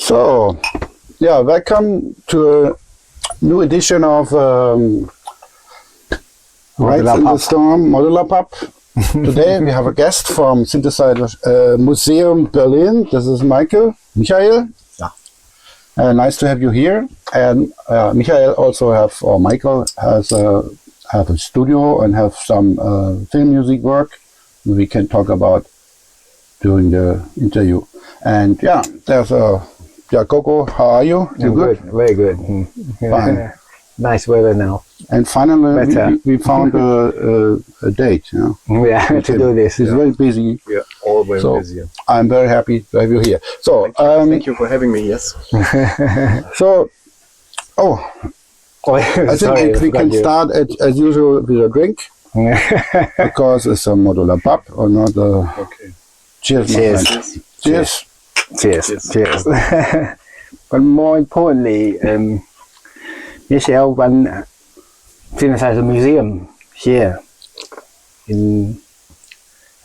So, yeah, welcome to a new edition of Rides in the Storm Modular Pub. Today we have a guest from Synthesizermuseum Berlin. This is Michael. Yeah. Nice to have you here. And Michael also Michael has have a studio and have some film music work we can talk about during the interview. And yeah, there's Coco, how are you? You good? Very good. Fine. Nice weather now. And finally, we found a date. You know? Yeah, to do this. It's very busy. Yeah, always busy. I'm very happy to have you here. So, thank you for having me. Yes. So, I think we can start as usual with a drink because it's a modular pub or not. Okay. Cheers, my friend. Cheers. Cheers. Cheers. But more importantly, Michelle run Synthesizermuseum here in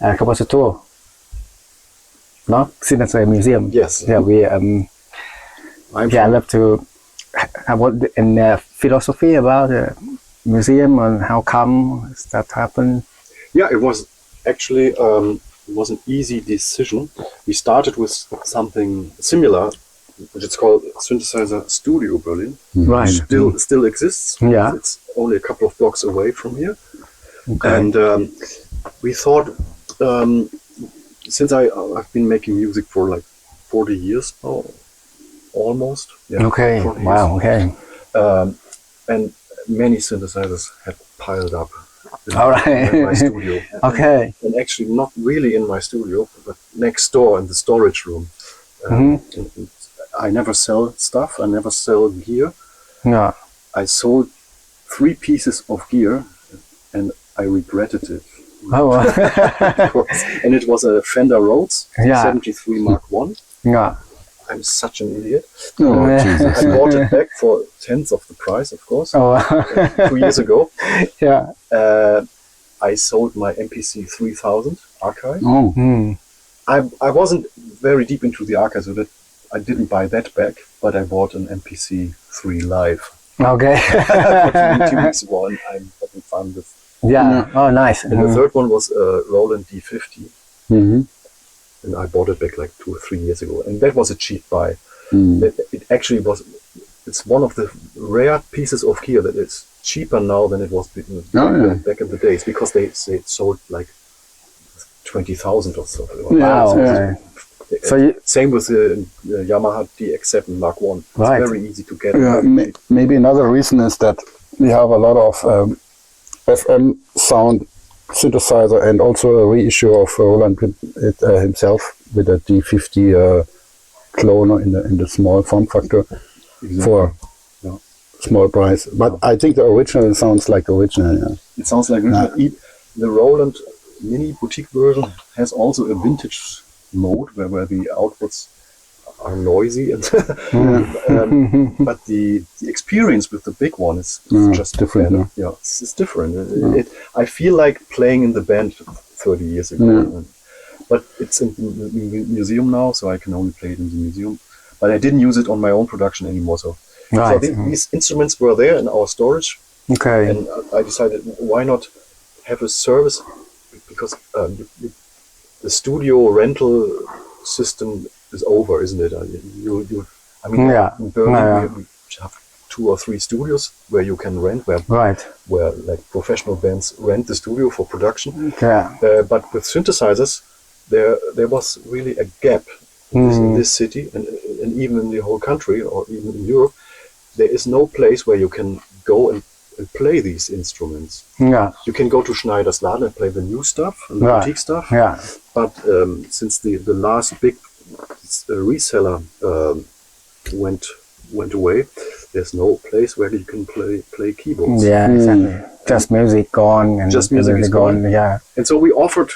kottbusser. No, Synthesizermuseum. Yes. Yeah, I love to have a philosophy about the museum and how come that happened. Yeah, it was actually it was an easy decision. We started with something similar, which is called Synthesizerstudio Berlin. Right. Which still exists. Yeah. It's only a couple of blocks away from here. Okay. And we thought, since I've been making music for like 40 years now, almost. Yeah, Okay. 40 Wow. years. Okay. And many synthesizers had piled up in my studio. Okay. And actually not really in my studio, but next door in the storage room. And I never sell stuff, I never sell gear. Yeah. I sold 3 pieces of gear and I regretted it. Oh. And it was a Fender Rhodes 73 Mark I. Yeah. I'm such an idiot. Oh, Jesus. I bought it back for tenth of the price, of course, Oh. 2 years ago. Yeah. I sold my MPC 3000 archive. Oh. I wasn't very deep into the archive, so that I didn't buy that back, but I bought an MPC 3 Live. Okay. 2 weeks ago, and I'm having fun with. Yeah. Oh, nice. And the third one was a Roland D50, Mm-hmm. and I bought it back like 2 or 3 years ago, and that was a cheap buy. It actually was. It's one of the rare pieces of gear that is cheaper now than it was back in the days, because they sold like 20,000 or so. Wow. Okay. So same with the Yamaha DX7 Mark I. It's Right. very easy to get. Yeah, maybe another reason is that we have a lot of FM sound synthesizer and also a reissue of Roland himself with a D50 cloner in the small form factor for small price. But I think the original sounds like the original. Yeah. It sounds like the Roland Mini Boutique version has also a vintage mode where the outputs are noisy, and but the experience with the big one is just different. better. Yeah, it's different. I feel like playing in the band 30 years ago, but it's in the museum now, so I can only play it in the museum. But I didn't use it on my own production anymore. So these instruments were there in our storage. Okay. And I decided, why not have a service, because the studio rental system is over, isn't it? In Berlin we have 2 or 3 studios where you can rent, where like professional bands rent the studio for production. Yeah. But with synthesizers, there was really a gap in this city, and even in the whole country, or even in Europe. There is no place where you can go and play these instruments. Yeah. You can go to Schneider's Laden and play the new stuff, and the boutique stuff. Yeah. But since the last big reseller went away, there's no place where you can play keyboards. Yeah, exactly. Just music gone, and just music is gone. Yeah. And so we offered.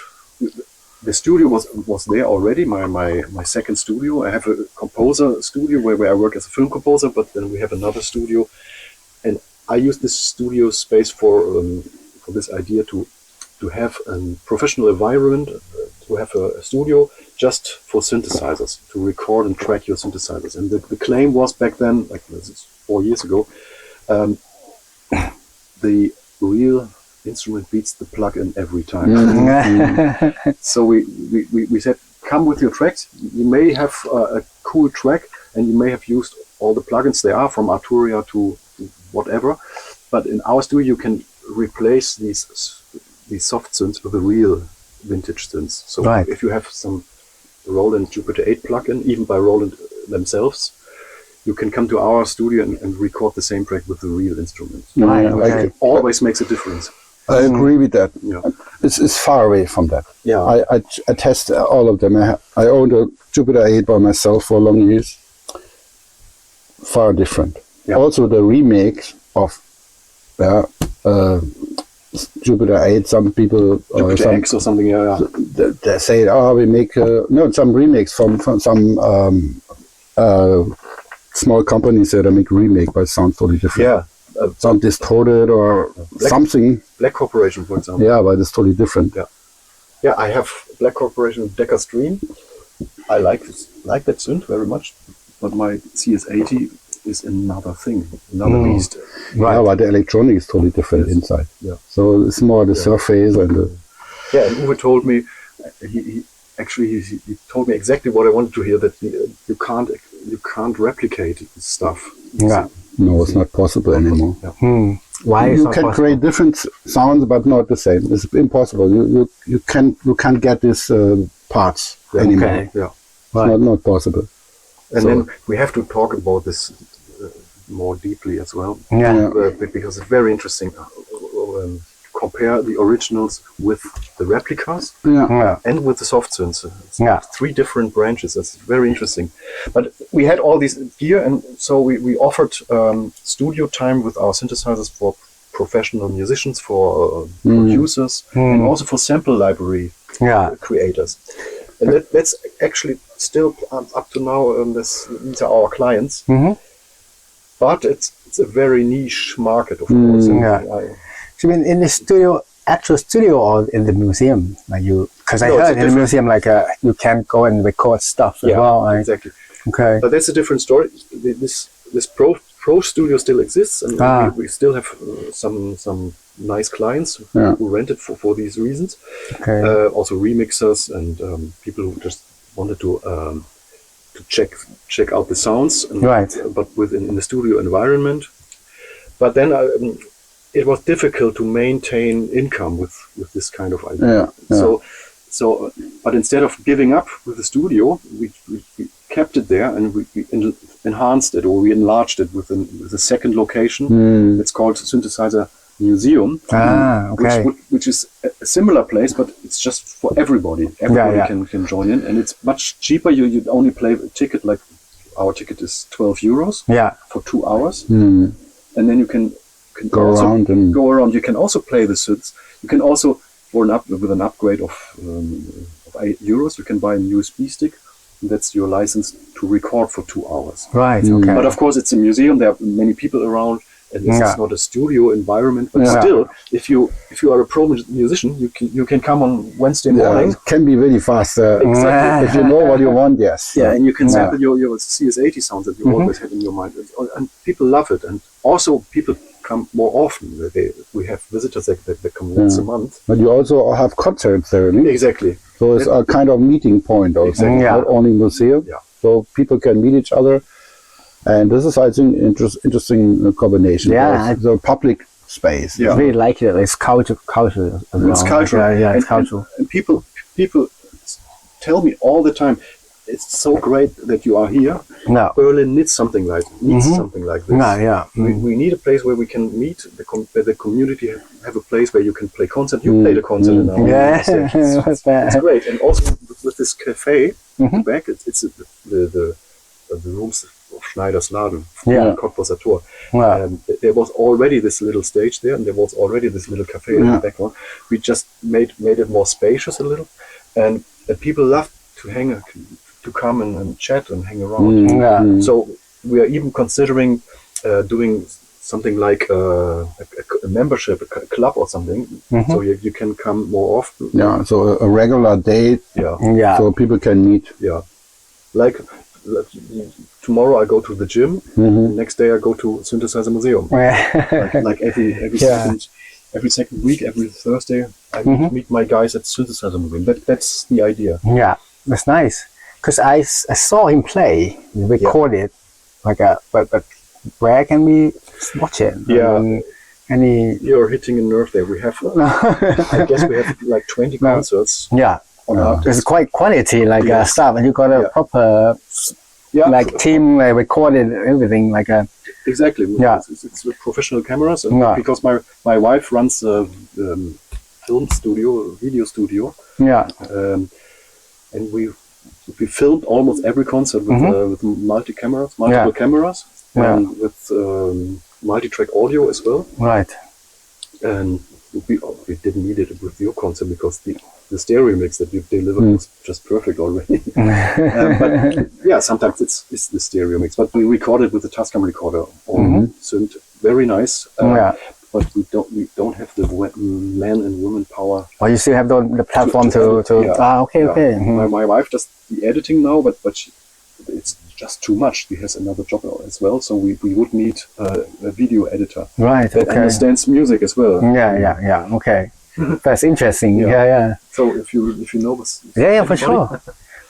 The studio was there already. My second studio. I have a composer studio where I work as a film composer, but then we have another studio, and I use this studio space for this idea to have a professional environment, to have a studio just for synthesizers, to record and track your synthesizers. And the claim was back then, like this is 4 years ago, the real instrument beats the plug-in every time. So we said, come with your tracks. You may have a cool track, and you may have used all the plugins there are, from Arturia to whatever. But in our studio, you can replace these soft synths with a real vintage synths. So if you have some Roland Jupiter 8 plugin, even by Roland themselves, you can come to our studio and record the same track with the real instruments. It always makes a difference. I agree with that. Yeah. It's far away from that. Yeah. I test all of them. I owned a Jupiter 8 by myself for long years. Far different. Yeah. Also the remakes of Jupiter 8, some people Jupiter X or something, they say, we make some remakes from some small companies that make remake, but it sounds totally different. Yeah. Sound distorted or something. Black Corporation, for example. Yeah, but it's totally different. Yeah. Yeah, I have Black Corporation Decker Stream. I like that synth very much, but my CS80 is another thing, another beast. Yeah, but the electronic is totally different inside. Yeah. So it's more the surface and the... Yeah, and Uwe told me, he told me exactly what I wanted to hear, that you can't replicate stuff. Yeah. No, it's not possible anymore. Yeah. Why is You not can possible? create different sounds, but not the same. It's impossible. You can't get these parts anymore. Okay. Yeah. It's not possible. And So- then we have to talk about this more deeply as well. Yeah. Because it's very interesting. Compare the originals with the replicas Yeah. and with the soft synths. It's Yeah. 3 different branches. That's very interesting. But we had all this gear, and so we offered studio time with our synthesizers for professional musicians, for producers, and also for sample library Yeah. creators. And that's actually still up to now. These are our clients, but it's a very niche market, of course. And Yeah. You mean in the studio, actual studio, or in the museum? Like because I No, it's heard a in the museum, like you can go and record stuff as well. Right? Exactly. Okay. But that's a different story. This pro studio still exists, and we still have some nice clients who rent it for these reasons. Okay. Also remixers and people who just wanted to check out the sounds, and, but in the studio environment. But then it was difficult to maintain income with this kind of idea. So, but instead of giving up with the studio, we kept it there, and we enhanced it, or we enlarged it with a second location. It's called Synthesizermuseum, which is a similar place, but it's just for everybody. Everybody can join in, and it's much cheaper. You only pay a ticket, like our ticket is 12 euros for 2 hours, and then you can go around. You can also play the synths. You can also, with an upgrade of €8, you can buy a USB stick. And that's your license to record for 2 hours. Right. Okay. But of course, it's a museum. There are many people around, and this is not a studio environment. But still, if you are a pro musician, you can come on Wednesday morning. It can be really fast. Exactly. If you know what you want, yes. Yeah, and you can sample your CS80 sounds that you always had in your mind, and people love it. And also, people come more often. We have visitors that come once a month. But you also have concerts there, right? Exactly. So it's a kind of meeting point also, not only museum. Yeah. So people can meet each other, and this is, I think, interesting combination. Yeah, the public space. I really like it. It's culture as well. It's cultural. Yeah, it's cultural. And people tell me all the time, it's so great that you are here. No. Berlin needs something like this. We need a place where we can meet the community, have a place where you can play concert. You played a concert in our stage. It's great. And also with this cafe in the back, it's the rooms of Schneider's Laden, Kottbusser Tor. There was already this little stage there, and there was already this little cafe in the background. We just made it more spacious a little, and people loved to come and chat and hang around. So we are even considering doing something like a membership, a club or something, so you can come more often. Yeah, so a regular date, Yeah, so people can meet. yeah. Like tomorrow I go to the gym. Next day I go to Synthesizermuseum. like every second week, every Thursday, I meet my guys at Synthesizermuseum. That's the idea. Yeah, that's nice. Because I saw him play, recorded, like but where can we watch it? Yeah. Any? You're hitting a nerve there. We have, I guess we have like 20 concerts. Yeah. It's quite quality, like stuff, and you got a proper, like team recorded everything, like a. Exactly. Yeah. It's with professional cameras, and because my wife runs a film studio, a video studio. Yeah. And we filmed almost every concert with multiple cameras, and with multi-track audio as well. Right. And we didn't need it with your concert because the stereo mix that you delivered was just perfect already. But yeah, sometimes it's the stereo mix. But we recorded with the Tascam recorder on synth, very nice. But we don't have the man and woman power. Well, you still have the platform to okay. My wife does the editing now, but it's just too much. She has another job as well, so we would need a video editor that understands music as well. Yeah. Okay, that's interesting. Yeah. So if you know this, for sure.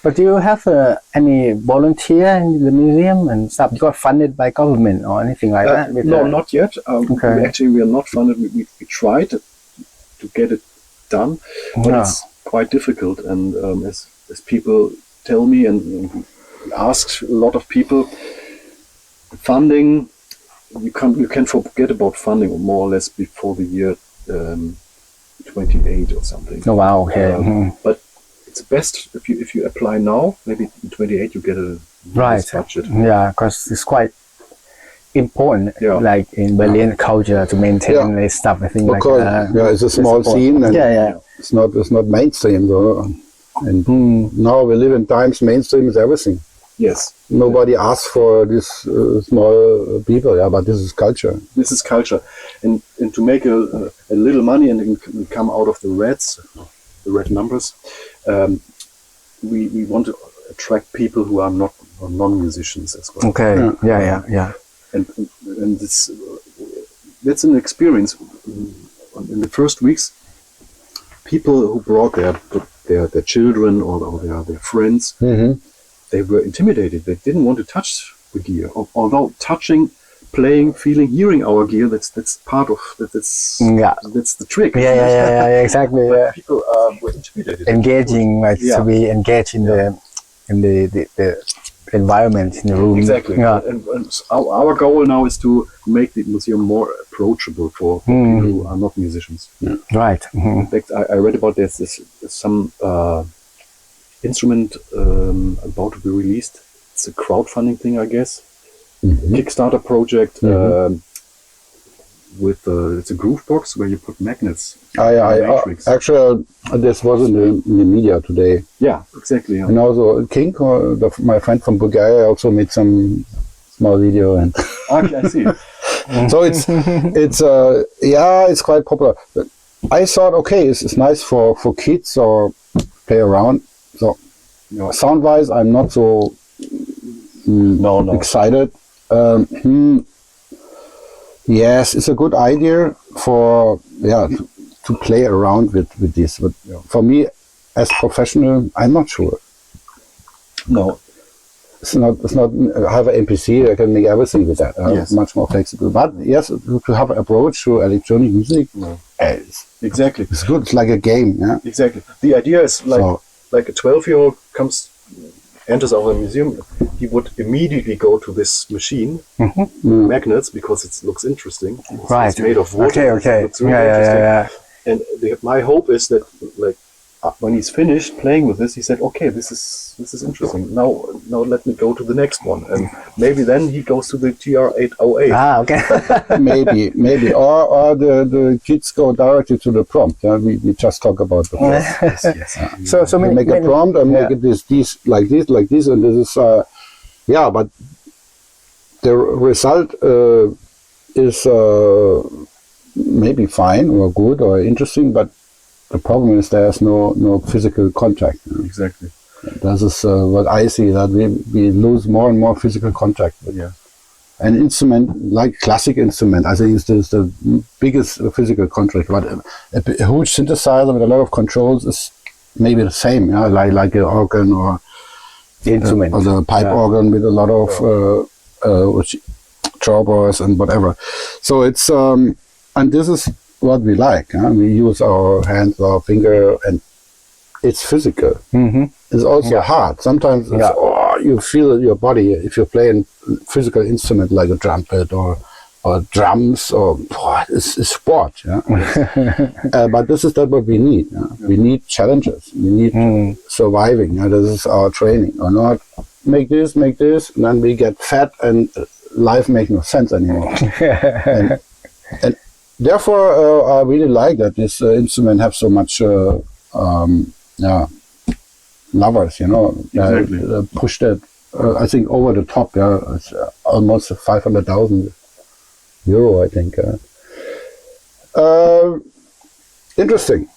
But do you have any volunteer in the museum and stuff? You got funded by government or anything like that? No, not yet. We are not funded. We tried to get it done, but it's quite difficult. And as people tell me and ask a lot of people, funding, you can forget about funding more or less before the year 28 or something. Oh wow! Okay. But it's best if you apply now. Maybe in 28 you get a nice budget. Yeah, because it's quite important, like in Berlin culture, to maintain this stuff. I think it's a small scene, and it's not mainstream though. And now we live in times mainstream is everything. Yes. Nobody asks for this small people, but this is culture. This is culture, and to make a little money and come out of the red numbers, we want to attract people who are not non-musicians as well. Okay. Yeah. And that's an experience. In the first weeks, people who brought their children or their friends. They were intimidated. They didn't want to touch the gear. Although touching, playing, feeling, hearing our gear, that's part of that's the trick. Yeah, exactly. But people were intimidated. Engaging, to be engaged in the environment in the room. Exactly. Yeah. And our goal now is to make the museum more approachable for people who are not musicians. Yeah. Right. In fact, I read about there's some instrument about to be released. It's a crowdfunding thing, I guess. Kickstarter project with it's a groove box where you put magnets. Actually, this was in the media today. Yeah, exactly. Yeah. And also King, my friend from Bulgaria, also made some small video and. Okay, I see. So it's quite popular. But I thought, it's nice for kids or play around. So, sound-wise, I'm not so excited. Yes, it's a good idea for to play around with this. But for me, as professional, I'm not sure. No, it's not. I have an MPC. I can make everything with that. Much more flexible. But yes, to have an approach to electronic music, exactly. It's good. It's like a game. Yeah. Exactly. The idea is like a 12-year-old enters our museum, he would immediately go to this machine, magnets, because it looks interesting. It's made of wood. Okay. It looks really interesting. And my hope is that, like, when he's finished playing with this, he said, "Okay, this is interesting. Now let me go to the next one." And maybe then he goes to the TR-808. Okay. maybe, or the kids go directly to the prompt. We just talk about the prompt. Yes. So make a prompt and make it this like this, and this is but the result is maybe fine or good or interesting, but the problem is there's no physical contact. Exactly. This is what I see, that we lose more and more physical contact. Yeah. An instrument like classic instrument, I think, is the biggest physical contact. But a huge synthesizer with a lot of controls is maybe the same, yeah? like an organ or The instrument. or the pipe organ with a lot of choppers and whatever. So it's and this is what we like. Huh? We use our hands, our finger, and it's physical. Mm-hmm. It's also hard. Sometimes it's, you feel your body if you're playing physical instrument like a trumpet or drums or it's sport. Yeah? But this is not what we need. Yeah? We need challenges. We need surviving. Yeah? This is our training. Or not make this, and then we get fat and life makes no sense anymore. and therefore, I really like that this instrument have so much lovers, Exactly. push that, I think, over the top. Yeah, it's almost 500,000 euro, I think. Interesting.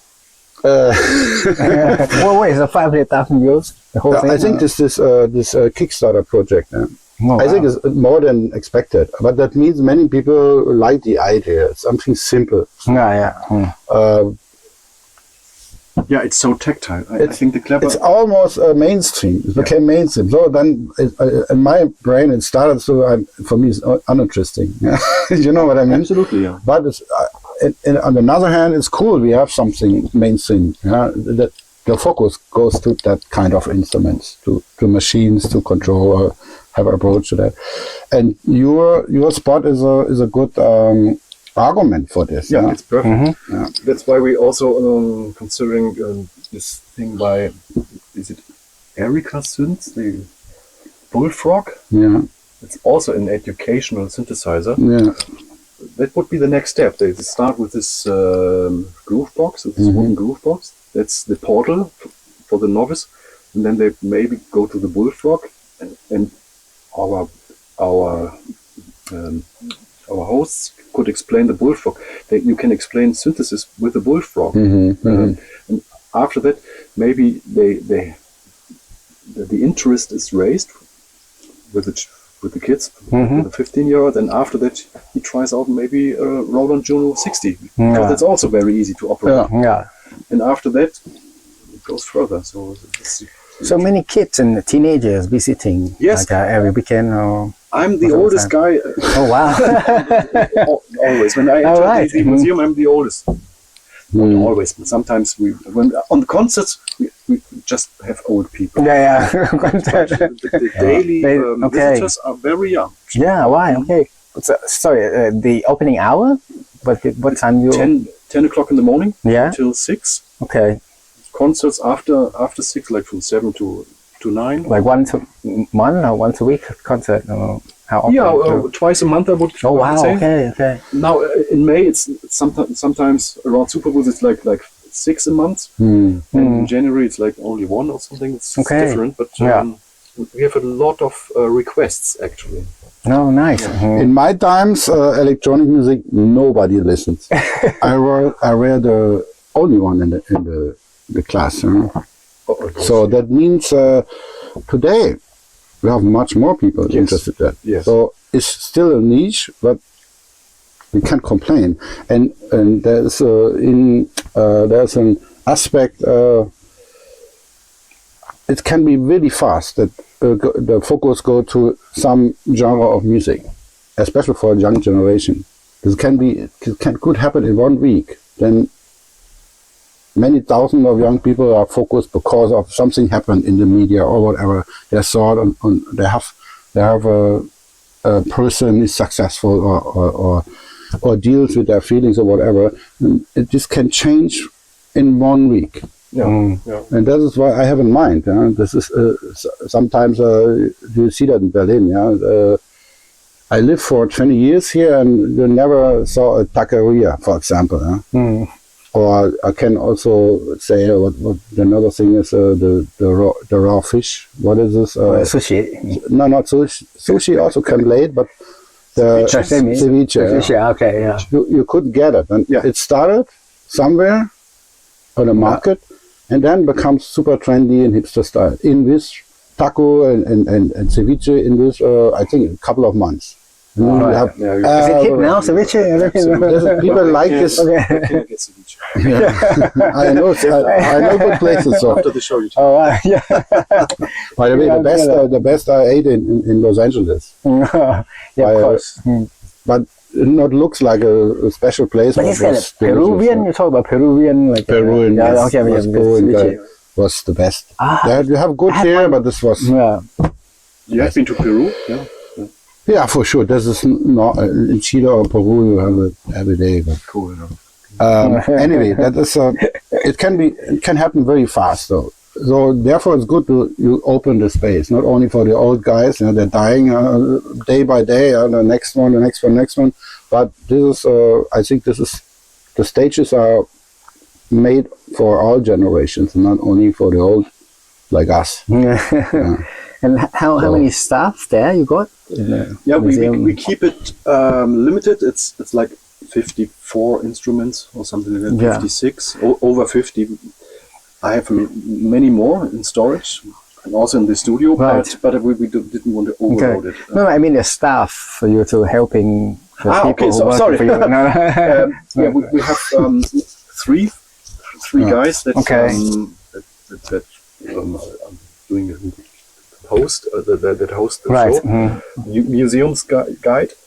Well, wait, so 500,000 euros? The whole thing? I think this Kickstarter project. I think it's more than expected, but that means many people like the idea. It's something simple. Yeah, it's so tactile. I think the clever. It's almost mainstream. It became mainstream. So then, in my brain, it started. So for me, it's uninteresting. You know what I mean? Absolutely, yeah. But it's, on the other hand, it's cool. We have something mainstream. Yeah, that the focus goes to that kind of instruments, to machines, to control, or have an approach to that. And your spot is a good argument for this. Yeah, it's perfect. Mm-hmm. Yeah. That's why we also considering this thing by, is it Erica Synth, the Bullfrog? Yeah. It's also an educational synthesizer. Yeah. That would be the next step. They start with this groove box, this wooden groove box. That's the portal for the novice, and then they maybe go to the Bullfrog, and our hosts could explain the Bullfrog. You can explain synthesis with the Bullfrog, and after that, maybe the interest is raised with the kids, with the 15-year-old, and after that he tries out maybe a Roland Juno 60, because that's also very easy to operate. And after that, it goes further. So many kids and teenagers visiting, yes, like every weekend. Or I'm the oldest guy. Oh wow! Always when I enter the museum, I'm the oldest. Not always, but sometimes when on the concerts we just have old people. The daily visitors are very young. Yeah, why? Okay. So, sorry, the opening hour? What time you? 10 o'clock in the morning. Yeah. Till 6. Okay. Concerts after 6, like from 7 to 9. Like once a month or once a week concert? Or how often? Yeah, twice a month I would. Oh wow! Say. Okay. Now in May it's sometimes around Super Bowls it's like 6 a month, and in January it's like only 1 or something. It's different, but we have a lot of requests actually. Oh, nice. In my times, electronic music nobody listens. I were the only one in the class. So that means today we have much more people interested in that. Yes. So it's still a niche, but we can't complain. And there's there's an aspect. It can be really fast that the focus go to some genre of music, especially for a young generation. This could happen in 1 week. Then many thousands of young people are focused because of something happened in the media or whatever. They saw it on they have a person is successful or deals with their feelings or whatever. And this can change in 1 week. And that is what I have in mind. This is sometimes you see that in Berlin. I lived for 20 years here, and you never saw a taqueria, for example. Or I can also say what another thing is the raw fish. What is this? Sushi. No, not sushi. Sushi also can late, but the Sashimi. ceviche. Yeah, okay, yeah. You could get it, and Yeah. it started somewhere on the market, and then becomes super trendy in hipster style. In this taco and ceviche in this, I think, a couple of months. And then you have, Is it hip now, ceviche? people like this. Okay. Can't get ceviche. Yeah. I know good places. So. After the show, you Oh, yeah. By the way, Yeah, the best I ate in Los Angeles. Yeah, By, of course. But it not looks like a special place. But is that Peruvian? You talk about Peruvian, like Peruvian, yeah, yes, okay, was yeah, Peruvian ceviche. was the best. Ah. You have good here, but this was Yeah. You have been to Peru? Yeah. yeah for sure. This is not in Chile or Peru. You have it every day. But Cool. Yeah. anyway, that is it can happen very fast though. So therefore, it's good to you open the space not only for the old guys. You know, they're dying day by day. The next one, the next one, next one. But this is I think this is the stages are made for all generations, not only for the old like us. Yeah. And how many staff there you got? In the Yeah, museum? we keep it limited. It's like 54 instruments or something like that. Yeah. 56, over 50. I have many more in storage and also in the studio, Right. but we didn't want to overload it. No, I mean the staff for you to helping the people okay, who so work sorry. for you. No, Yeah, we have three guys that Okay. that are doing the host that host the Right. show.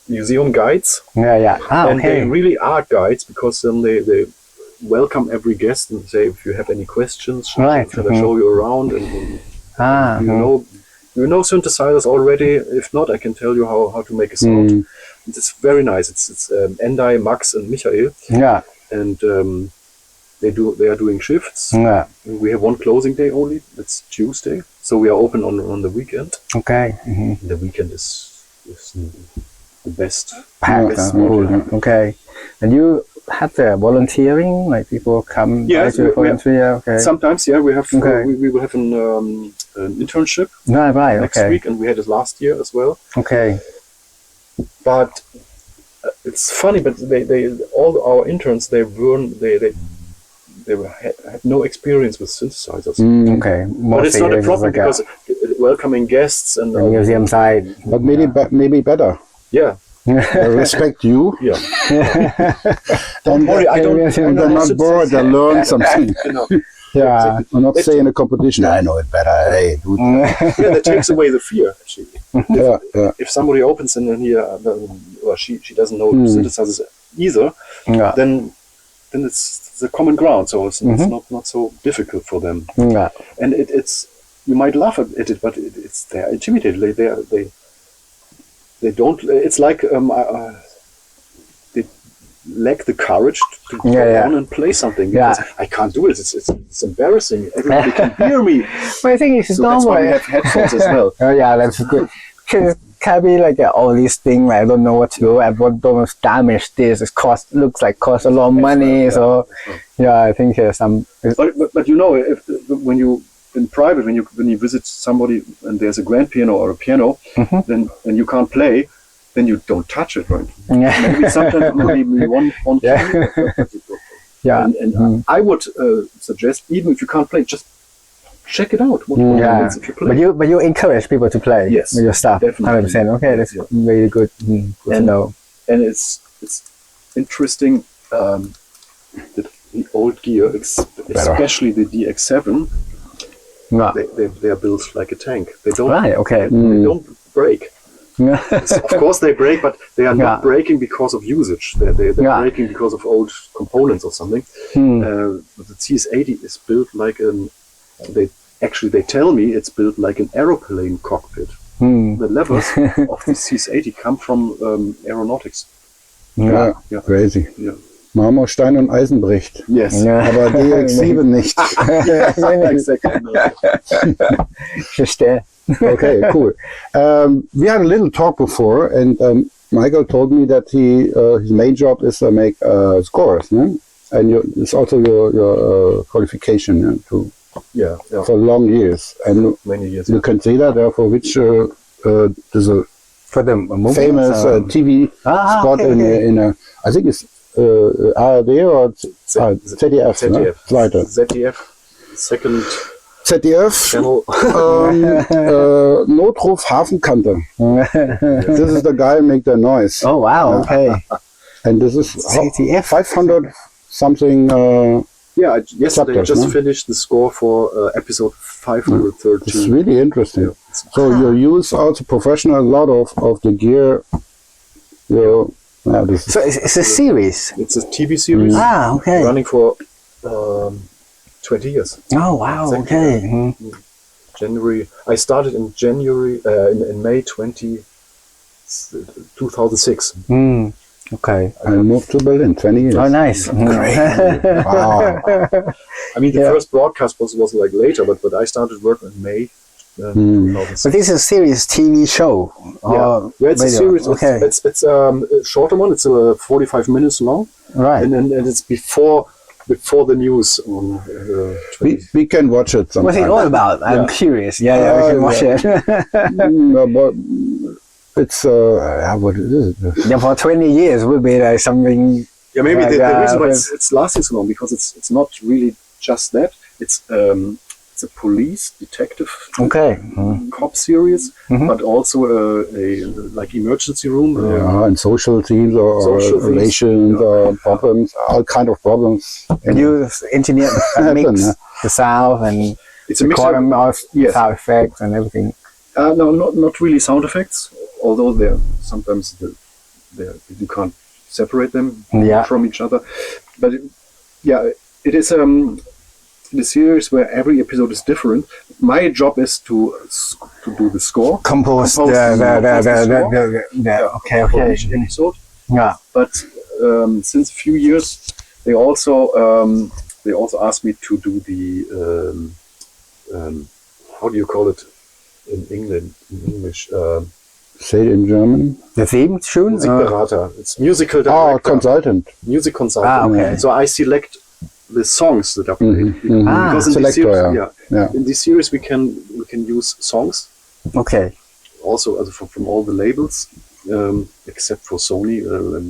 Museum guides. Yeah. Ah, And they okay. really are guides because then they welcome every guest and say, if you have any questions, Right. shall I show you around? And Ah, you know synthesizers already. If not, I can tell you how to make a sound. It's very nice. It's Endai, Max, and Michael, yeah. and they are doing shifts. Yeah. We have one closing day only. It's Tuesday, so we are open on the weekend. Okay. Mm-hmm. The weekend is the best. Packed. best Cool. weekend. Okay. And you had the volunteering, like people come Yes, to we- volunteer. Okay. Sometimes, yeah, we have Okay. we will have an internship Right. next Okay. week, and we had it last year as well. Okay. But it's funny, but they all our interns they had no experience with synthesizers. Okay. But it's not a problem like because welcoming guests and the museum side. But maybe better. yeah, They respect you. yeah. Don't worry, I don't- And they're not bored. They learn something. You know, Yeah. I'm not saying a competition. I know it better. Hey, dude. yeah, that takes away the fear. Actually, Yeah. if somebody opens and then here or she doesn't know synthesizers either, Yeah. then it's a common ground. So it's not so difficult for them. Yeah. And it's you might laugh at it, but it's they're intimidated. They don't. It's like they lack the courage to go Yeah. on and play something. Yeah. Because I can't do it. It's embarrassing. Everybody can hear me. But I think it's So that's why we normal. have headphones as well. Oh yeah, that's good. It can't be like all these things. Like, I don't know what to do. I don't damage this. It costs a lot of money. right, yeah. So yeah, I think there's some. But you know, when you in private, when you visit somebody and there's a grand piano or a piano, then and you can't play, then you don't touch it, right? Yeah. Maybe sometimes maybe one Yeah. key. Yeah. And I would suggest, even if you can't play, just check it out. What Yeah. happens if you play? But you encourage people to play Yes, with your stuff. definitely. 100%. Okay, that's Yeah. really good. Good to And- know. And it's interesting that the old gear, especially the DX7, Yeah. they are built like a tank. They don't Right. Okay. they don't break. Yeah. Of course they break, but they are Yeah. not breaking because of usage. They're Yeah. breaking because of old components or something. The CS80 is built like they tell me it's built like an aeroplane cockpit. The levers of the CS80 come from aeronautics. Ja, Ja. crazy. Yeah. Marmor, Stein und Eisen bricht. Yes. Ja. Aber DX7 nicht. Exactly. Verstehe. Okay, cool. We had a little talk before, and Michael told me that his main job is to make scores, no? And it's also your qualification, yeah, Yeah. for long years. And Many years. you can say that for which there's a For the movie? famous TV spot in a, I think it's ARD or ZDF. ZDF. Zweite. ZDF. Second ZDF. channel. Notruf Hafenkante. This is the guy who make the noise. Oh wow! Okay. And this is ZDF. 500 something. Yeah, yesterday I chapters, just no? finished the score for episode It's 513. really interesting. Yeah. So you use also professional a lot of the gear. This is So it's a series. It's a TV series Ah, okay. running for 20 years. Oh wow! Exactly. Okay. Mhm. January. I started in January, in May 2006. Mm. Okay. I moved to Berlin 20 years. Oh, nice. Wow. I mean, the Yeah. first broadcast was like later, but I started work in May 2006. But this is a series TV show. Yeah, it's a radio. series. Okay. It's a shorter one. It's 45 minutes long, Right. and it's before the news on. We can watch it What's sometime. it all about? I'm curious. Yeah, we can watch it. But it's what is it? Yeah, for 20 years would be like something. Yeah, maybe the reason why with- it's lasting so long because it's not really just that. It's a police detective Okay. cop series, but also a like emergency room. And social themes or Social themes, relations yeah. or problems, all kind of problems. And you engineer mix the sound and It's a record mixture. them of Yes. sound effects and everything. No, not really sound effects. Although they're sometimes you can't separate them Yeah. from each other. But it is a series where every episode is different. My job is to do the score. Compose Compose the score. okay, For okay. each episode. Yeah. But since a few years, they also asked me to do the how do you call it in English? Say it in German. The theme tune? Musikberater. It's musical Oh, director. consultant. Music consultant. Ah, okay. So I select the songs that are played. Because in this Selector, series, yeah. in this series we can use songs Okay. also from all the labels except for Sony.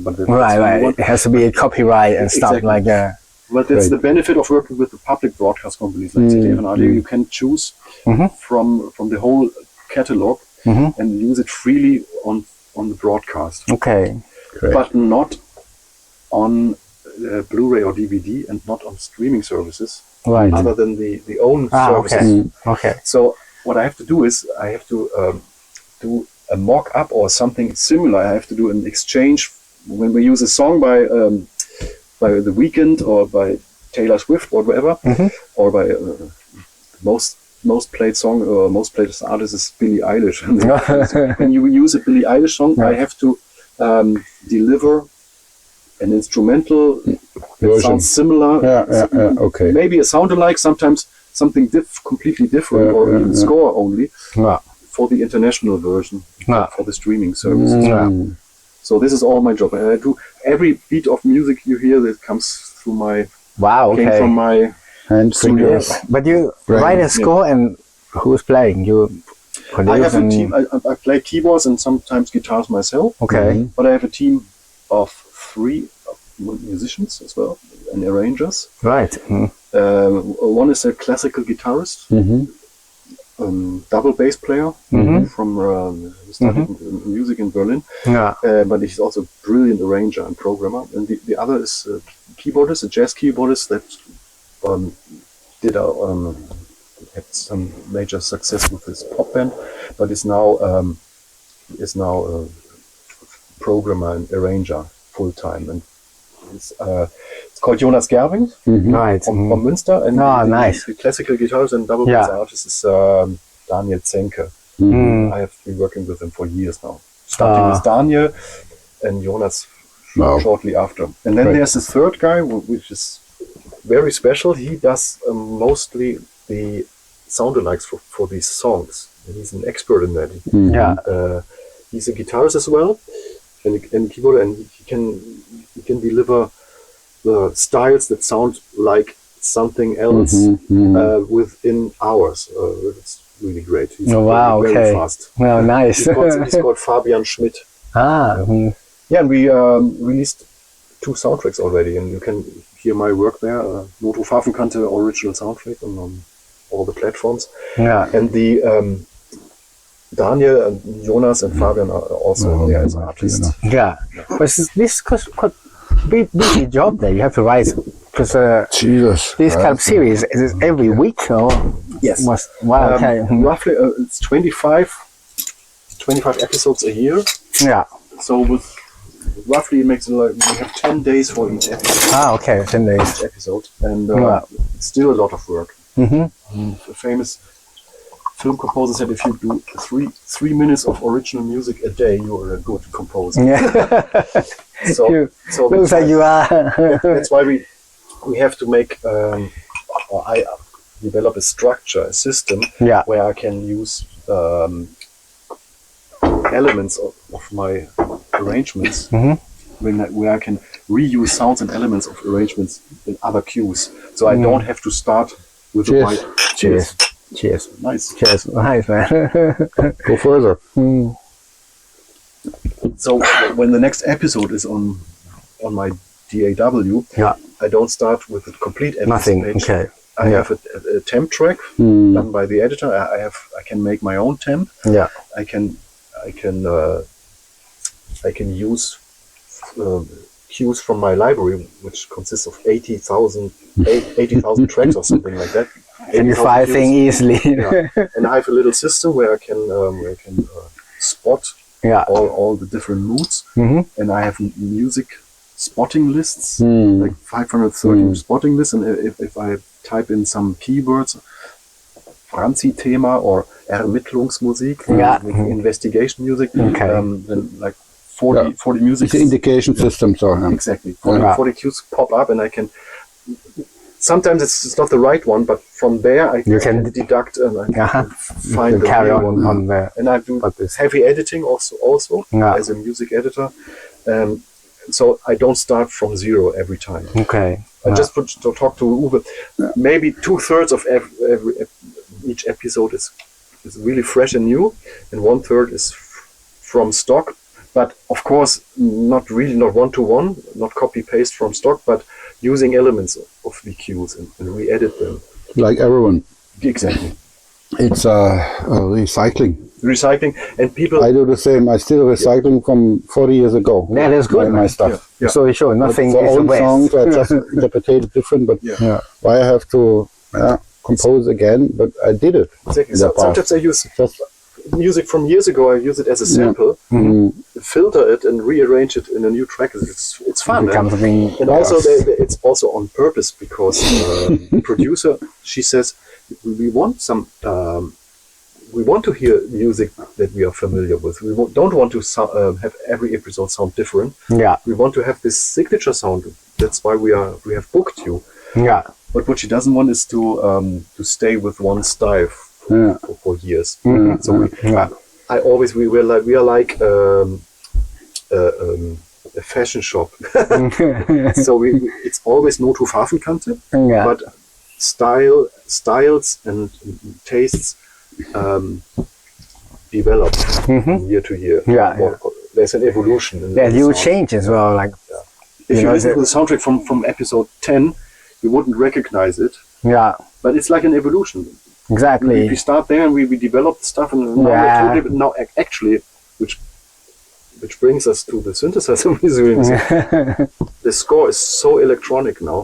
But that's Right, the right. one. It has to be a copyright and stuff Exactly. like that. But that's Right. the benefit of working with the public broadcast companies like ZDF and ABO. You can choose from the whole catalog and use it freely on the broadcast, Okay. Great. but not on Blu-ray or DVD and not on streaming services Right. other than the own services. Okay. Okay. So what I have to do is I have to do a mock-up or something similar. I have to do an exchange when we use a song by The Weeknd or by Taylor Swift or whatever, or by most played song or most played artist is Billie Eilish. When you use a Billie Eilish song, I have to deliver an instrumental that Version. sounds similar. Okay. Maybe a sound alike, sometimes something completely different, or even score only Yeah. for the international version, Yeah. for the streaming services. So this is all my job. And I do every beat of music you hear that comes through my Wow. came Okay. from my And fingers. But you Right. write a score and who's playing? You I produce have a and team. I play keyboards and sometimes guitars myself, okay. but I have a team of 3 musicians as well and arrangers. Right. One is a classical guitarist, double bass player from studied music in Berlin, Yeah. but he's also a brilliant arranger and programmer. And the other is a keyboardist, a jazz keyboardist that had some major success with his pop band, but is now a programmer and arranger full time. And it's called Jonas Gerving Right. from Münster, and Nice. the classical guitarist and double bass artist is Daniel Zenke. I have been working with him for years now. Starting with Daniel and Jonas shortly after. And then there's a third guy, which is very special. He does mostly the sound alikes for these songs. And he's an expert in that. Yeah. He's a guitarist as well, and keyboard, and he can deliver the styles that sound like something else within hours. really great. He's Oh, wow, very okay. fast. Well, nice. He's called Fabian Schmidt. Yeah, and we released 2 soundtracks already, and you can hear my work there. Noto Pfaffenkante original soundtrack on all the platforms. Yeah. And the Daniel and Jonas and Fabian are also there as artists. Yeah. But this could be busy job there. You have to write, because Jesus. this kind of series is every week or Yes. wow. Okay. Roughly, it's 25 episodes a year. Yeah. So with roughly it makes like we have 10 days for each episode. Okay. 10 days. Each episode, and Wow. it's still a lot of work. Mm-hmm. A famous film composer said, if you do 3 minutes of original music a day, you are a good composer. Yeah. So Looks like you are. that's why we have to make or I develop a structure, a system Yeah. where I can use elements of my arrangements, Mhm. where I can reuse sounds and elements of arrangements in other cues. So I don't have to start with the Cheers. right. Cheers. Cheers. Nice. Cheers. Nice, man. Go further. So when the next episode is on my DAW, Yeah. I don't start with a complete empty Nothing. page. Okay. I have a temp track done by the editor. I can make my own temp. Yeah. I can use cues from my library, which consists of 80,000 tracks or something like that. And you 80,000 find cues. things easily. Yeah. And I have a little system where I can spot Yeah. all the different moods, and I have music spotting lists, like 530 spotting lists, and if I type in some keywords, Franzi-Thema or Ermittlungsmusik, Yeah. investigation music, Okay. then like 40 music. It's an indication system, so Exactly. 40, Yeah. 40 cues pop up, and I can. Sometimes it's not the right one, but from there I You can deduct and I can find You the carry real on one. on the. And I do But this- heavy editing also Yeah. as a music editor. So I don't start from zero every time. Okay. I just put to talk to Uwe. Maybe 2/3 of each episode is really fresh and new, and 1/3 is from stock. But of course, not 1-to-1, not copy paste from stock, but using elements of the cues and re-edit them. like everyone. Exactly. It's recycling. Recycling, and people. I do the same. I still recycling from 40 years ago. Yeah, that's good. My stuff. Yeah. So sure, nothing For is a own waste. songs, I just interpreted different, but Yeah. why I have to compose again? But I did it. Exactly. in the past. Sometimes I use Just music from years ago. I use it as a sample, filter it, and rearrange it in a new track. It's fun. Becomes something. And also, it's also on purpose because the producer, she says, we want we want to hear music that we are familiar with. We don't want to have every episode sound different. Yeah. We want to have this signature sound. That's why we have booked you. Yeah. But what she doesn't want is to stay with one style for years. So we are like a fashion shop. So it's always Noto Pfaffenkante, Yeah. but styles and tastes develop year to year. Yeah, There's an evolution. In Yeah, the you sound. change as well. Like, If you know, listen to the soundtrack from episode 10, you wouldn't recognize it, yeah, but it's like an evolution. exactly. We start there and we develop stuff, and now Yeah. we're totally, now actually, which brings us to the Synthesizermuseum. The score is so electronic now.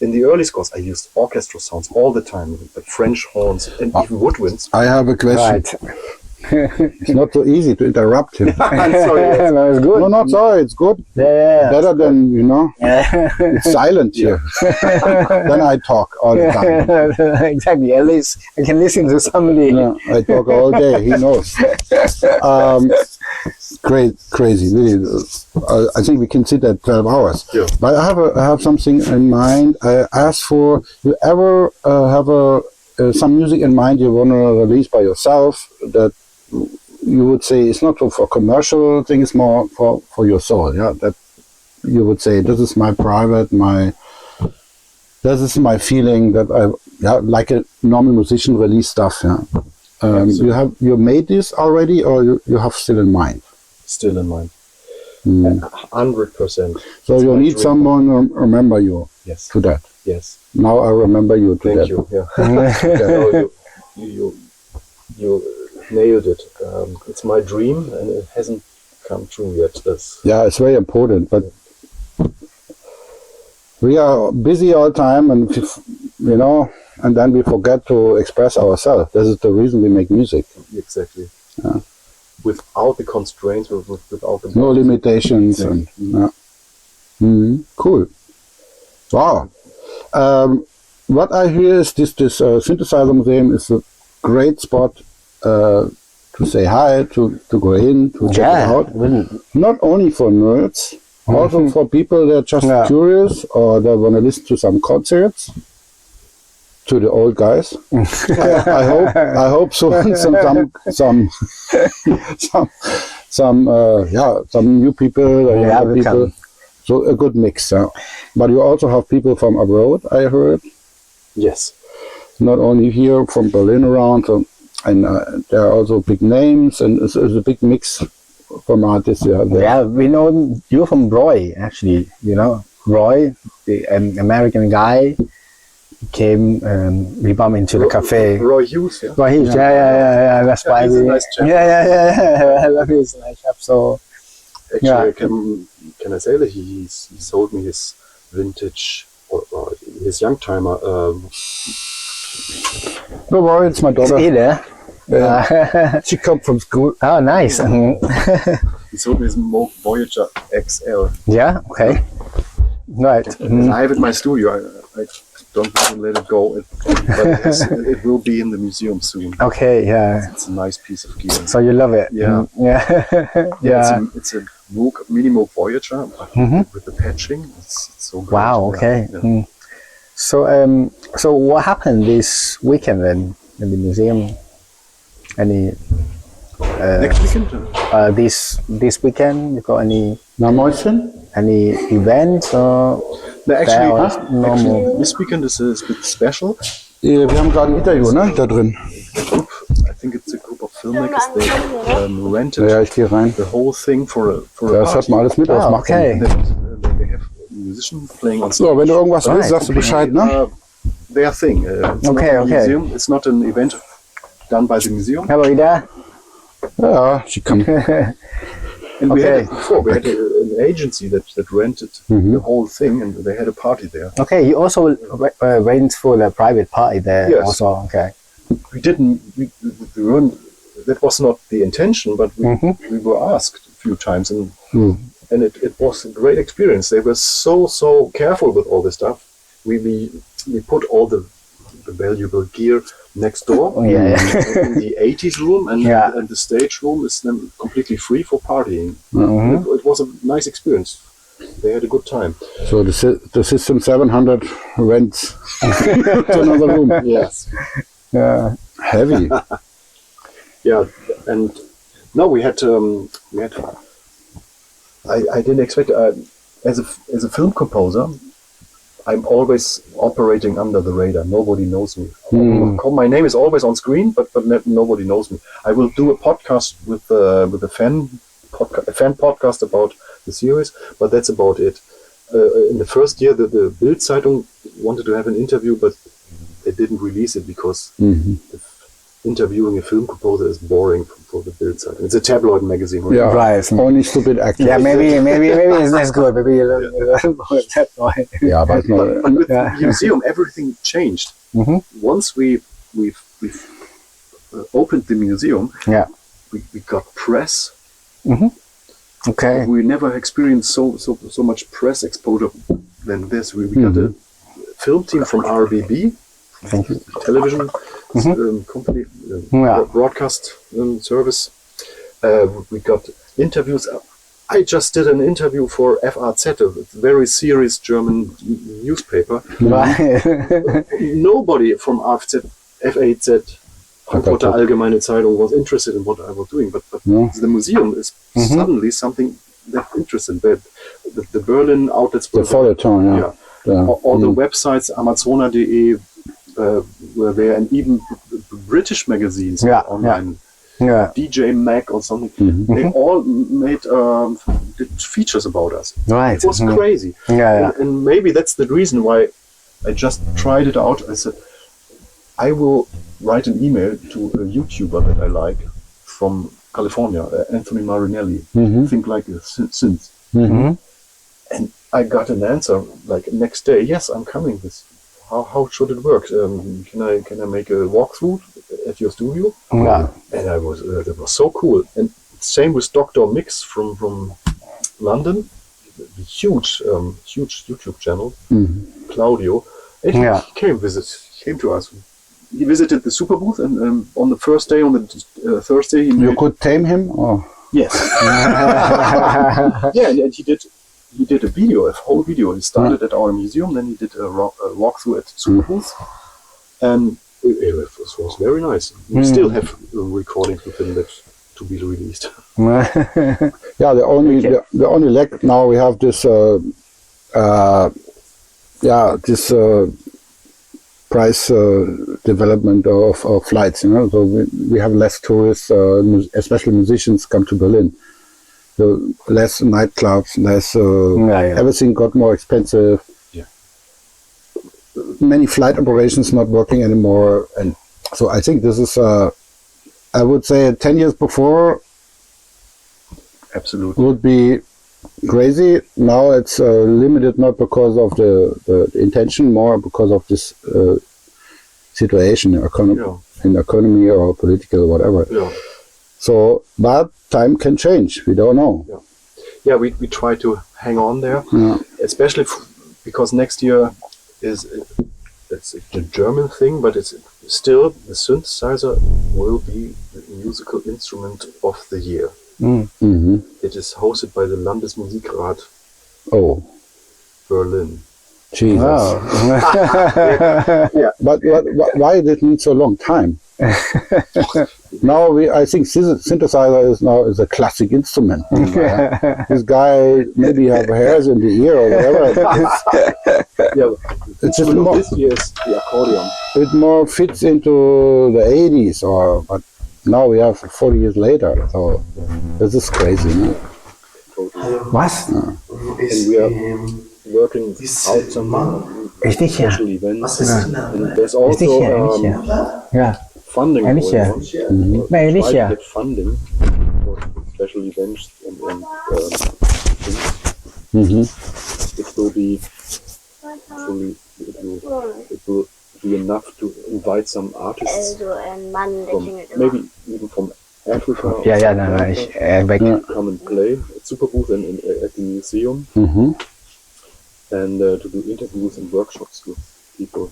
In the early scores, I used orchestral sounds all the time, like French horns and even woodwinds. I have a question. Right. It's not so easy to interrupt him. I'm sorry. yes. No, it's good. No, not sorry. It's good. Yeah. Better than it's silent here. Then I talk all the time. Exactly. At least I can listen to somebody. Yeah, I talk all day. He knows. Crazy, really. I think we can sit at 12 hours. Yeah. But I have something in mind. I asked for, you ever have some music in mind you want to release by yourself that you would say it's not for commercial thing, it's more for your soul, yeah? That you would say, this is my private, this is my feeling that like a normal musician release stuff. Yeah. You made this already, or you have still in mind? Still in mind. 100%. So you need someone remember you to that. Yes. Now I remember you to that. Thank you. Yeah. You nailed it. It's my dream, and it hasn't come true yet. Yeah, it's very important, but we are busy all the time, and and then we forget to express ourselves. This is the reason we make music. Exactly. Yeah. Without the constraints, without the no limitations. And, cool. Wow. What I hear is this Synthesizermuseum is a great spot to say hi, to go in, to check it out. Not only for nerds, also for people that are just curious or that want to listen to some concerts. To the old guys. I hope so. some new people, people. So a good mix. But you also have people from abroad, I heard. Yes. Not only here from Berlin around, and there are also big names, and it's a big mix from artists. Yeah, we know you from Roy, actually. Roy, the American guy. Came we bumped into the cafe. Roy Hughes, yeah. Roy Hughes, yeah. That's why he's a nice chap. Yeah. I love his nice chap. So actually, can I say that he sold me his vintage or his young timer? No worry, it's my daughter. Yeah. She come from school. Oh, nice. He sold me his Voyager XL. Yeah. Okay. Right. I have it in my studio. I don't want to let it go, but it will be in the museum soon. Okay, yeah. It's a nice piece of gear. So you love it? Yeah. Yeah. It's a mini Moog Voyager, but with the patching, it's so great. Wow. Okay. Yeah. So what happened this weekend then in the museum? Any next weekend? This weekend you got any events or? Actually, this weekend is a bit special. Wir haben gerade ein Interview, ne, da drin. I think it's a group of filmmakers. They rented the whole thing for a das hat man alles mit ausmachen. Okay. They have musicians playing on stage. So, wenn du irgendwas willst, sagst du Bescheid, ne? Their thing. It's not a museum. It's not an event done by the museum. How are you there? Yeah, she come. And we had it before. We had an agency that rented the whole thing, and they had a party there. Okay, you also went for the private party there. Yes. Also, okay. We didn't. We weren't. That was not the intention, but we were asked a few times, and it was a great experience. They were so careful with all this stuff. We put all the valuable gear next door in the 80s room, and the stage room is then completely free for partying. It was a nice experience. They had a good time. So the System 700 went to another room. Yes. Heavy. Yeah, and no, we had. I didn't expect as a film composer. I'm always operating under the radar. Nobody knows me. My name is always on screen, but nobody knows me. I will do a podcast with a fan podcast about the series, but that's about it. In the first year, the Bild Zeitung wanted to have an interview, but they didn't release it because interviewing a film composer is boring for the Bild Zeitung. It's a tabloid magazine. Right? Yeah, right. Only stupid actors. Yeah, maybe it's less good. Maybe a little tabloid. Yeah, but with the museum, everything changed. Once we opened the museum, we got press. Okay. We never experienced so much press exposure than this. We got a film team from RBB, television company, broadcast service. We got interviews. I just did an interview for FAZ, a very serious German newspaper. Nobody from FAZ, Frankfurter Allgemeine Zeitung, was interested in what I was doing, but the museum is suddenly something that interested. The Berlin outlets were the Feuilleton, all the websites, Amazona.de, were there, and even British magazines online. Yeah. DJ Mag or something. They all made did features about us. Right. It was crazy. And maybe that's the reason why I just tried it out. I said, I will write an email to a YouTuber that I like from California, Anthony Marinelli. Think Like a Synth. And I got an answer like next day. Yes, I'm coming. How should it work? Can I make a walkthrough at your studio? And I was that was so cool. And same with Dr. Mix from London, the huge YouTube channel, Claudio. And he came to us. He visited the super booth, and on the first day, on the Thursday, you could tame him, or yes, and he did a video, a whole video. He started at our museum, then he did a walkthrough at super booth, and it was very nice. We still have recordings with him that to be released. Yeah, the only lack now we have this price development of flights, you know, so we have less tourists, especially musicians come to Berlin. So less nightclubs, less everything got more expensive. Many flight operations not working anymore, and so I think this is I would say 10 years before absolutely would be crazy. Now it's limited not because of the intention, more because of this situation in economy or political or whatever. So, but time can change. We don't know. We try to hang on there, especially because next year it's a German thing, but it's still the synthesizer will be the musical instrument of the year. It is hosted by the Landesmusikrat Berlin. Jesus. But why did it need so long time? Now I think synthesizer is a classic instrument. This guy maybe have hairs in the ear or whatever. It's just more, this year's the accordion. It more fits into the 80s, but now we have 40 years later. So this is crazy. No? Was? And we are working out some special events. And there's also funding going on. Try to get funding for special events and it will be it will be enough to invite some artists from maybe even from Africa. Come and play at Super Booth and at the museum, and to do interviews and workshops with people.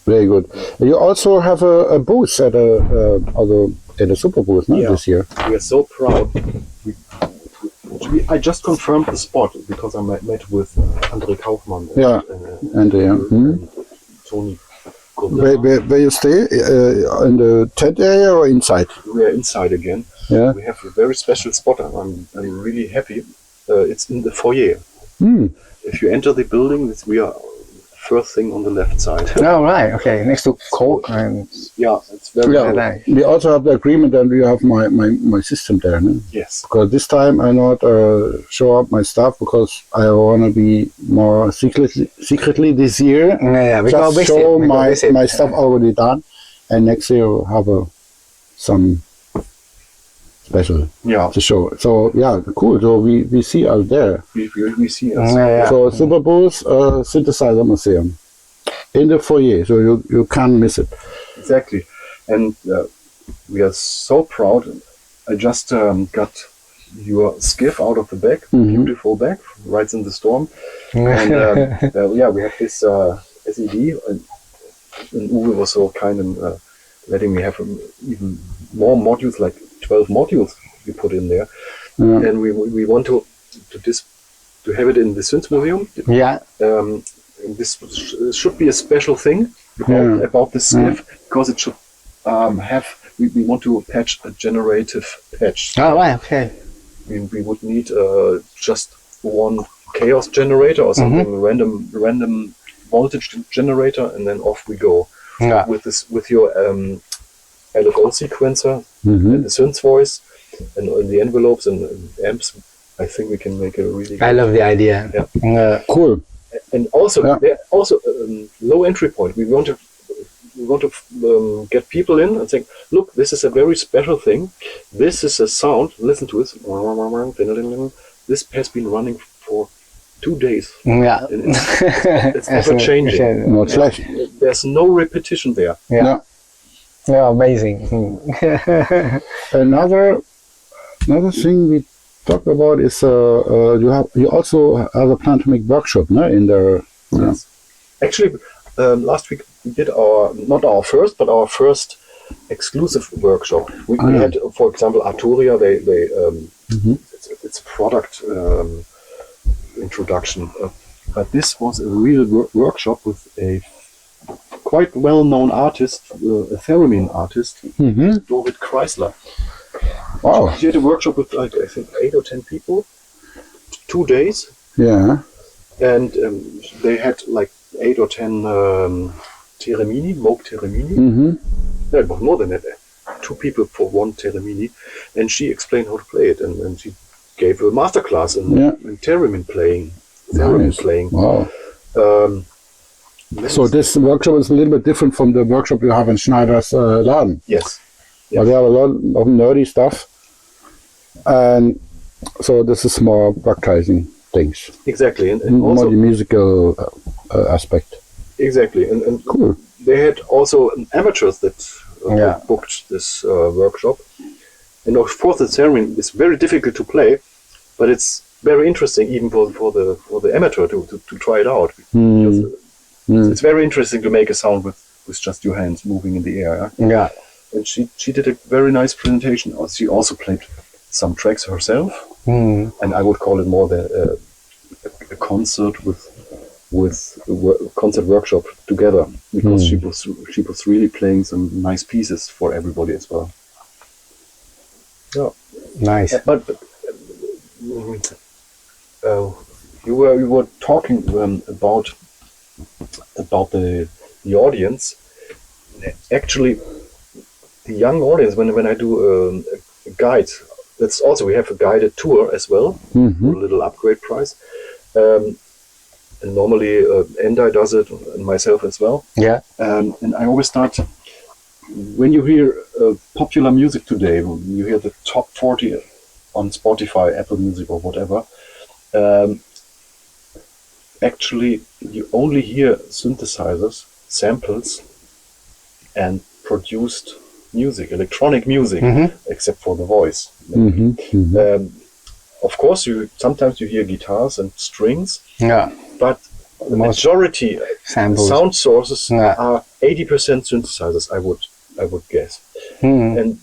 Very good. You also have a booth at a Super Booth this year. We are so proud. I just confirmed the spot because I met with André Kaufmann and Tony. Where you stay? In the tent area or inside? We are inside again. We have a very special spot. I'm really happy. It's in the foyer. If you enter the building, we are first thing on the left side. Oh, right. Okay. Next to Coke. It's very nice. We also have the agreement that we have my system there. No? Yes. Because this time I not show up my stuff because I want to be more secretly this year. Just show my stuff already done, and next year we'll have some special to show. So cool. So we see us there. We see us. So Super Booth, Synthesizermuseum, in the foyer. So you can't miss it. Exactly, and we are so proud. I just got your skiff out of the bag, beautiful bag, Rides in the Storm, and we have this SED, and Uwe was so kind and letting me have even more modules, like 12 modules we put in there, and we want to have it in the Synthesizermuseum. This should be a special thing about this skiff because it should have. We want to patch a generative patch. Oh, right, okay. We would need just one chaos generator or something random voltage generator, and then off we go. Yeah. With your LFO sequencer and the synth voice and the envelopes and amps, I think we can make a really I love the idea. Yeah. Cool. And also, there also low entry point. We want to get people in and say, look, this is a very special thing. This is a sound. Listen to it. This has been running for 2 days. Yeah. It's never changing. Not schlecht. There's no repetition there. Yeah. Yeah, amazing. Another thing we talked about is you also have a plan to make workshop, no? In the Yes. Actually, last week we did not our first exclusive workshop. We had, for example, Arturia. It's a product introduction, but this was a real workshop with a quite well-known artist, a theremin artist, David Chrysler. Wow. He had a workshop with like I think 8 or 10 people, 2 days. Yeah. And they had like 8 or 10 Theremin, Moog Theremin. No, it was more than that. 2 people for 1 Theremin, and she explained how to play it, and she gave a masterclass in theremin playing. Wow. So this workshop is a little bit different from the workshop you have in Schneider's Laden. Yes. But they have a lot of nerdy stuff, and so this is more practicing things. Exactly, and more also the musical aspect. Exactly, and cool. They had also amateurs that booked this workshop, and of course the theremin is very difficult to play, but it's very interesting even for the amateur to try it out. It's very interesting to make a sound with just your hands moving in the air. Yeah. And she did a very nice presentation. She also played some tracks herself, and I would call it more a concert with concert workshop together, because she was really playing some nice pieces for everybody as well. Yeah, nice. But you were talking about the audience. Actually, the young audience, when I do a guide, that's also, we have a guided tour as well, for a little upgrade price. And normally Endai does it, and myself as well. Yeah. And I always start, when you hear popular music today, when you hear the top 40 on Spotify, Apple Music or whatever, actually you only hear synthesizers, samples, and produced music, electronic music, except for the voice. Of course, sometimes you hear guitars and strings, but the majority samples. Sound sources are 80% synthesizers, I would guess. And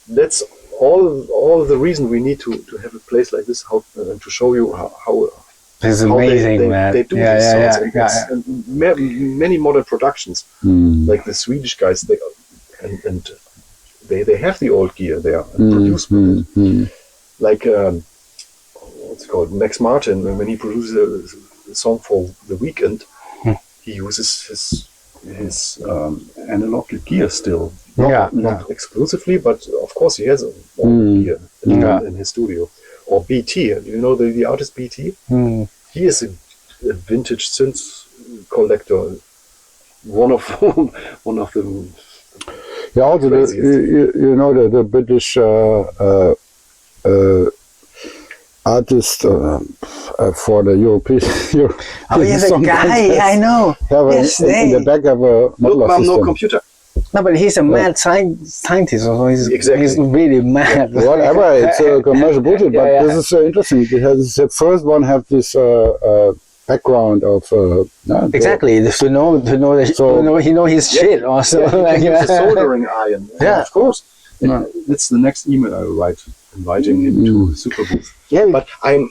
that's all the reason we need to have a place like this, to show you how it's amazing, man. They do these sounds. And many modern productions, like the Swedish guys, they have the old gear there and produce with it. Like what's it called, Max Martin, when he produces a song for The Weeknd, he uses his analog gear still. Not exclusively, but of course he has all gear in his studio. Or BT, you know the artist BT? He is a vintage synth collector. One of them. Yeah, also you know the British artist for the European. Oh, yeah, the guy. I know. In the back of a modular system. No computer. No, but he's a mad scientist. So he's really mad. Whatever, it's a commercial bullshit. But this is so interesting because the first one have this background of exactly. To know he know his shit also. Like a soldering iron. Yeah, of course. That's the next email I will write, inviting him to Superbooth. Yeah, but I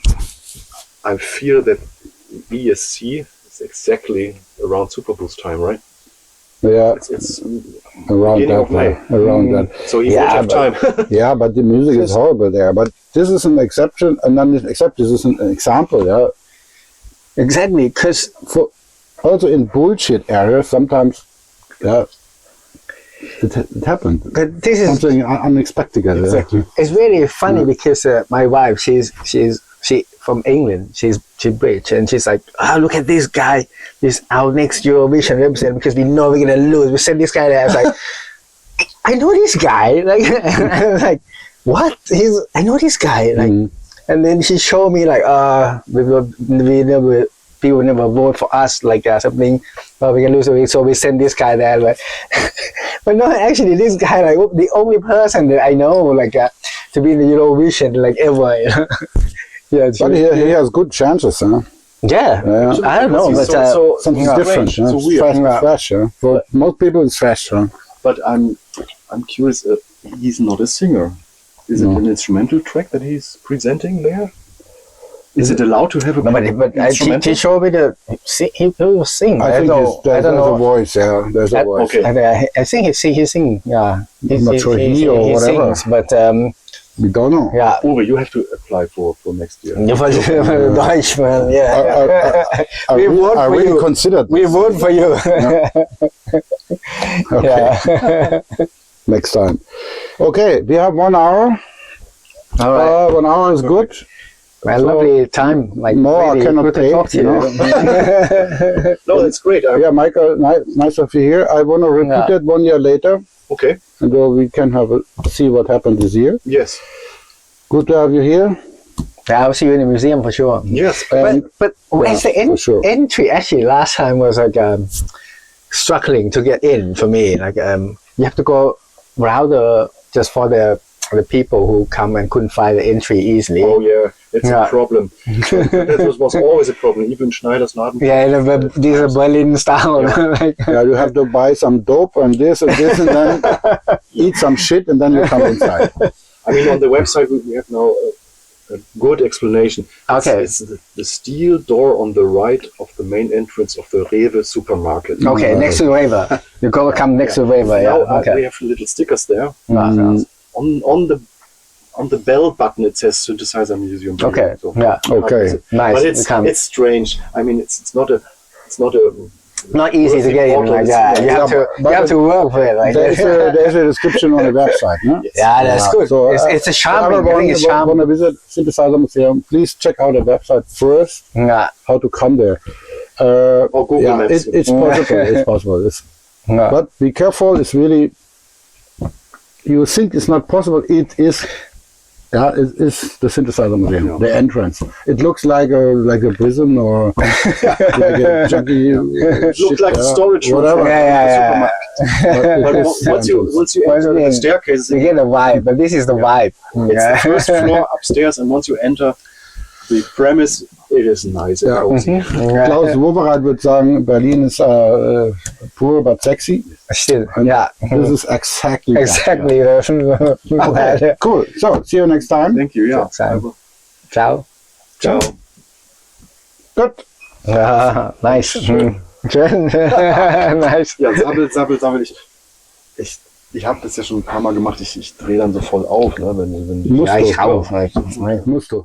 fear that BSC is exactly around Superbooth time, right? Yeah, it's around that. So he won't have time. Yeah, but the music is horrible there. But this is an exception, and this is an example. Yeah, exactly. Because also in bullshit areas, sometimes, yeah, it happened. But this is Something unexpected. Exactly. it's really funny because my wife, she from England, she's British, and she's like, oh, look at this guy, this our next Eurovision representative, because we know we're gonna lose. We send this guy there. I was like, I know this guy, like, I was like, what? I know this guy, like, and then she showed me like, people never vote for us, like something. We can lose, so we send this guy there, like, but no, actually, this guy like the only person that I know like to be in the Eurovision like ever. You know? Yeah, but he has good chances, huh? Yeah, I don't know, but something different, strange, huh? so weird. Fresh, huh? For most people, it's fresh, huh? But I'm curious. He's not a singer. Is it an instrumental track that he's presenting there? Is it allowed to have a but instrumental? he showed me he will sing. I think there's a voice, yeah. There's a voice. Okay. I think he sing. Yeah, I'm not sure he or whatever. Sings, but we don't know. yeah. Uwe, you have to apply for next year. Deutschman, yeah. I We vote for really you. considered. We vote for you. Okay. Yeah. Next time. Okay, we have 1 hour. All right. 1 hour is good. Well, lovely time. Like More really I cannot good to pay, talk to you you. know. No, that's great. Yeah, Michael, nice of you here. I want to repeat it 1 year later, Okay. and we can see what happened this year. Yes. Good to have you here. Yeah, I'll see you in the museum for sure. Yes. But where's the for sure. entry? Actually, last time was like struggling to get in for me. Like you have to go rather just for the people who come and couldn't find the entry easily. Oh yeah, it's a problem. That was always a problem. Even Schneider's Laden. Yeah, these are Berlin style. Like, Yeah, you have to buy some dope and this, and then eat some shit, and then you come inside. I mean, on the website we have now a good explanation. Okay. It's the steel door on the right of the main entrance of the Rewe supermarket. okay, next to the waiver. You gotta come next to the waiver. Yeah. Now Okay. we have little stickers there. Mm. On the bell button it says Synthesizermuseum. Okay. So, Yeah. Okay. Nice. but You come. it's strange. I mean, it's not a Not easy to get in like that. You have to work for it. Like There's a description on the website. No? yeah, that's good. So, It's a charming. I think it's charming. Want to visit Synthesizermuseum? Please check out the website first. Yeah. How to come there? or Google Yeah, Maps. it's possible. It's possible. Yeah. But be careful. It's really. You think it's not possible. It is. Yeah, it is the Synthesizermuseum, Yeah. the entrance. It looks like a prison or like a junkie. It looked like a storage room. whatever. Yeah. But once you enter the staircase, You get a vibe, but this is the vibe. it's the first floor upstairs, and once you enter the premise, it is nice and cozy. Klaus Wowereit würde sagen, Berlin is poor but sexy. Still, And yeah. This is exactly that. Exactly. Okay, cool. So, see you next time. Thank you. Yeah. Ciao. Ciao. Ciao. Good. Nice. Schön. Schön. Nice. Ja, sabbel. Ich habe das ja schon ein paar Mal gemacht. Ich drehe dann so voll auf, ne, wenn Musst Ja, du. ich auch. Musst du.